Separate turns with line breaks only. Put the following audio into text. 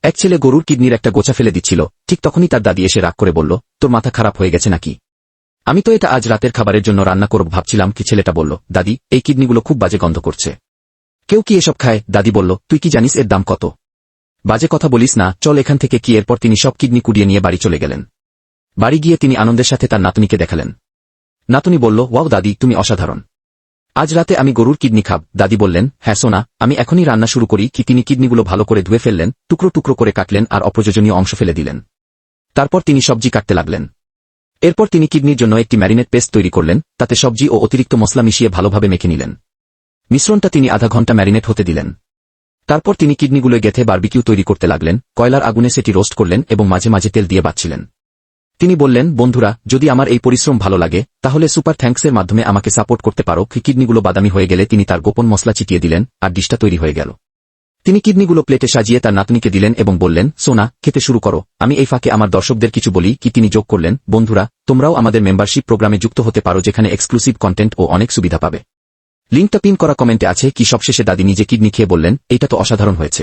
এক ছেলে গরুর কিডনির একটা গোছা ফেলে দিচ্ছিল, ঠিক তখনই তার দাদি এসে রাগ করে বলল, তোর মাথা খারাপ হয়ে গেছে নাকি? আমি তো এটা আজ রাতের খাবারের জন্য রান্না করব ভাবছিলাম। কি ছেলেটা বলল, দাদি, এই কিডনিগুলো খুব বাজে গন্ধ করছে। কেউ কি এসব খায়? দাদি বলল, তুই কি জানিস এর দাম কত? বাজে কথা বলিস না, চল এখান থেকে। কি এরপর তিনি সব কিডনি কুড়িয়ে নিয়ে বাড়ি চলে গেলেন। বাড়ি গিয়ে তিনি আনন্দের সাথে তার নাতনিকে দেখালেন। নাতনি বলল, ওয়াও দাদি, তুমি অসাধারণ। আজ রাতে আমি গরুর কিডনি খাব। দাদি বললেন, হ্যাঁ সোনা, আমি এখনই রান্না শুরু করি। কি তিনি কিডনিগুলো ভালো করে ধুয়ে ফেললেন, টুকরো টুকরো করে কাটলেন আর অপ্রয়োজনীয় অংশ ফেলে দিলেন। তারপর তিনি সবজি কাটতে লাগলেন। এরপর তিনি কিডনির জন্য একটি ম্যারিনেট পেস্ট তৈরি করলেন, তাতে সবজি ও অতিরিক্ত মশলা মিশিয়ে ভালোভাবে মেখে নিলেন। মিশ্রণটা তিনি আধা ঘন্টা ম্যারিনেট হতে দিলেন। তারপর তিনি কিডনিগুলো গেথে বারবিকিউ তৈরি করতে লাগলেন। কয়লার আগুনে সেটি রোস্ট করলেন এবং মাঝে মাঝে তেল দিয়ে বাচ্ছিলেন। তিনি বললেন, বন্ধুরা, যদি আমার এই পরিশ্রম ভালো লাগে তাহলে সুপার থ্যাঙ্কসের মাধ্যমে আমাকে সাপোর্ট করতে পারো। কিডনিগুলো বাদামি হয়ে গেলে তিনি তার গোপন মশলা ছিটিয়ে দিলেন আর ডিশটা তৈরি হয়ে গেল। তিনি কিডনিগুলো প্লেটে সাজিয়ে তার নাতনিকে দিলেন এবং বললেন, সোনা, খেতে শুরু করো। আমি এই ফাঁকে আমার দর্শকদের কিছু বলি। কি তিনি যোগ করলেন, বন্ধুরা, তোমরাও আমাদের মেম্বারশিপ প্রোগ্রামে যুক্ত হতে পারো, যেখানে এক্সক্লুসিভ কন্টেন্ট ও অনেক সুবিধা পাবে। লিঙ্কটা পিন করা কমেন্টে আছে। কি সবশেষে দাদি নিজে কিডনি খেয়ে বললেন, এইটা তো অসাধারণ হয়েছে।